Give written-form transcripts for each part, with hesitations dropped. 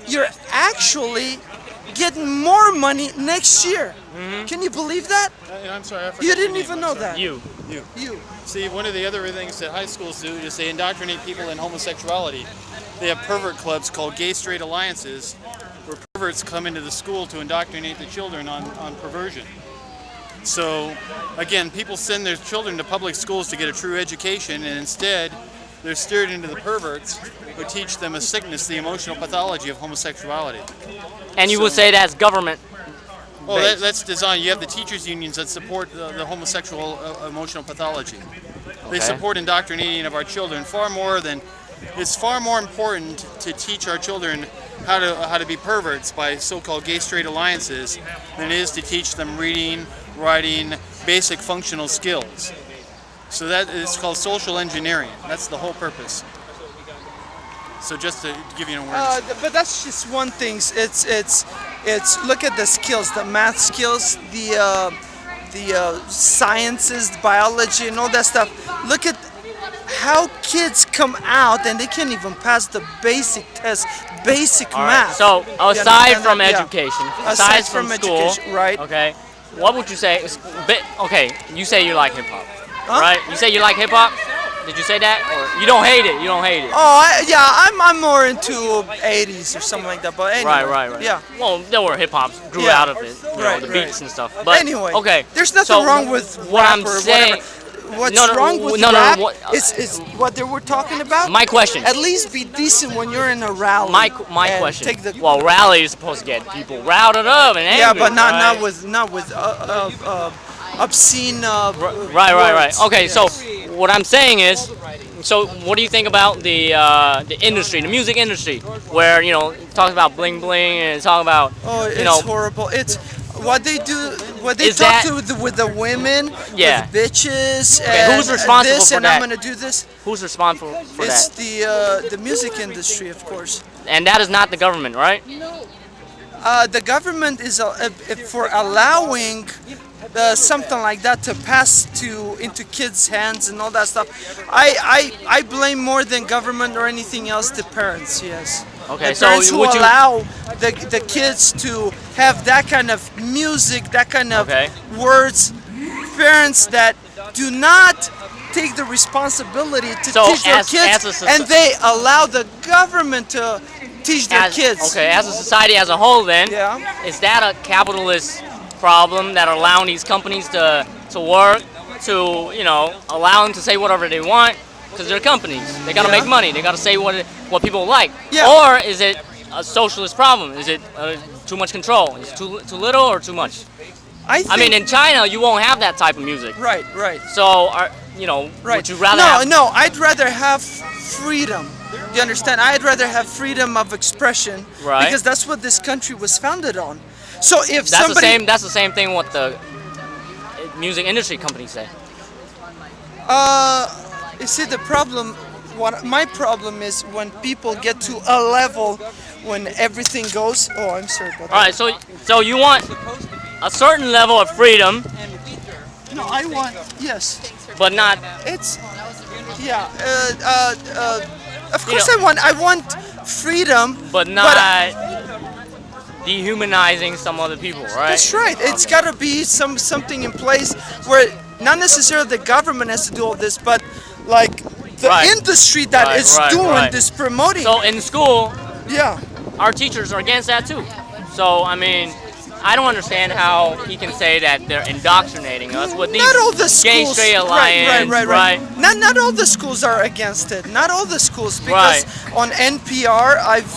you're actually getting more money next year. Can you believe that? I'm sorry, I forgot You didn't your name. even know that. You. You. See, one of the other things that high schools do is they indoctrinate people in homosexuality. They have pervert clubs called gay straight alliances, where perverts come into the school to indoctrinate the children on perversion. So, again, people send their children to public schools to get a true education, and instead they're steered into the perverts who teach them a sickness, the emotional pathology of homosexuality. And you would say that's government. Oh, that's designed. You have the teachers' unions that support the homosexual emotional pathology. They support indoctrinating of our children far more than. It's far more important to teach our children how to be perverts by so-called gay straight alliances than it is to teach them reading, writing, basic functional skills. So that is called social engineering. That's the whole purpose. So just to give you an awareness. But that's just one thing. It's look at the skills, the math skills, the sciences, biology, and all that stuff. Look at how kids come out and they can't even pass the basic test, basic math. So aside from education, aside from school, education, right? Okay, what would you say? Okay, you say you like hip hop, Huh? right? You say you like hip hop. Did you say that, or you don't hate it? You don't hate it. Oh, yeah, I'm more into 80s or something like that. But anyway, Right. Yeah. Well, there were hip hops grew Yeah. out of it, you know, the beats and stuff. But anyway, okay, there's nothing so wrong with what rap I'm or saying. whatever. What's wrong with rap is what they were talking about. My question. At least be decent when you're in a rally. My and question. Take the, Well, rally is supposed to get people riled up and angry. yeah, but not right? not with obscene. Right. words. Okay, Yes. so what I'm saying is, so what do you think about the industry, the music industry, where it talks about bling bling and talk about It's horrible. It's what they do. What they Is talk that- with the women, Yeah. with bitches, Okay, and who's responsible this, for and that? I'm gonna do this. Who's responsible for It's that? the music industry, of course. And that is not the government, right? The government is for allowing something like that to pass into kids' hands and all that stuff. I blame more than government or anything else the parents. Yes. Okay, The so parents who would you? allow the kids to have that kind of music, that kind of Okay. words. Parents that do not take the responsibility to So teach their as kids, a and they allow the government to teach their kids. Okay, as a society as a whole, then, Yeah. is that a capitalist problem that are allowing these companies to work, to allow them to say whatever they want, because they're companies. They gotta Yeah. make money. They gotta say what people like. Yeah. Or is it a socialist problem? Is it too much control? Is it too little or too much? I mean, in China, you won't have that type of music. right. So, Right. would you rather no, have... no, I'd rather have freedom. You understand? I'd rather have freedom of expression. Right. Because that's what this country was founded on. So if That's somebody... That's the same thing what the music industry companies say. You see, the problem, my problem is when people get to a level when everything goes... Oh, I'm sorry about that. All right, so you want a certain level of freedom, No, I want... Yes. but not... It's... Yeah. Of course I want freedom. But not dehumanizing some other people, right? That's right. It's got to be something in place where not necessarily the government has to do all this, but like the industry that is doing this promoting. So in school, yeah, our teachers are against that too. So I mean, I don't understand how he can say that they're indoctrinating us with these not all the gay schools. straight alliance, Right. Not all the schools are against it. Not all the schools, because on NPR I've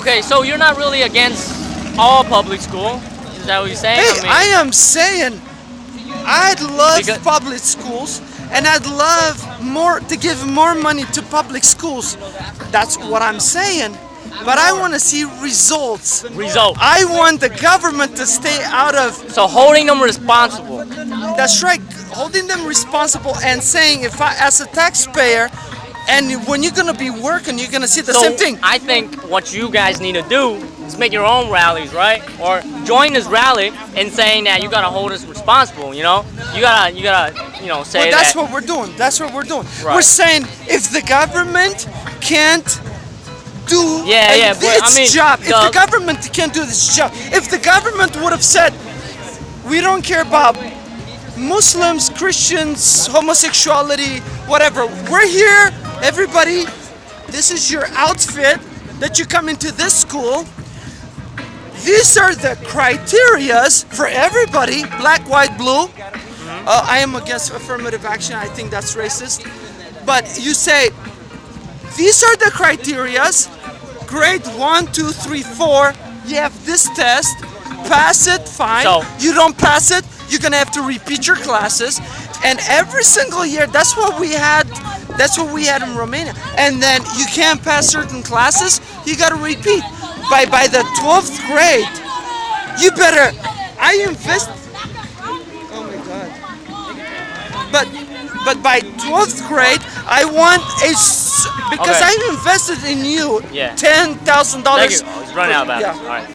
okay, so you're not really against all public school. Is that what you're saying? Hey, I am saying I'd love public schools, and I'd love to give more money to public schools. That's what I'm saying. But I want to see results. I want the government to stay out of... So holding them responsible. That's right. Holding them responsible and saying, if I, as a taxpayer, and when you're going to be working, you're going to see the same thing. I think what you guys need to do is make your own rallies, right? Or join this rally in saying that you got to hold us responsible, You got to, say that's that. what we're doing. That's what we're doing. Right. We're saying if the government can't do its job. If the government can't do this job, if the government would have said, we don't care about Muslims, Christians, homosexuality, whatever. We're here, everybody. This is your outfit that you come into this school. These are the criterias for everybody, black, white, blue. I am against affirmative action. I think that's racist. But you say, these are the criterias. Grade 1, 2, 3, 4. You have this test. Pass it, fine. So, you don't pass it, you're gonna have to repeat your classes. And every single year, that's what we had in Romania. And then you can't pass certain classes, you gotta repeat. By the 12th grade, you better. I invest. Oh my God. But by 12th grade, I want because I invested in you $10,000. Thank you. He's running out of battery. Yeah. All right.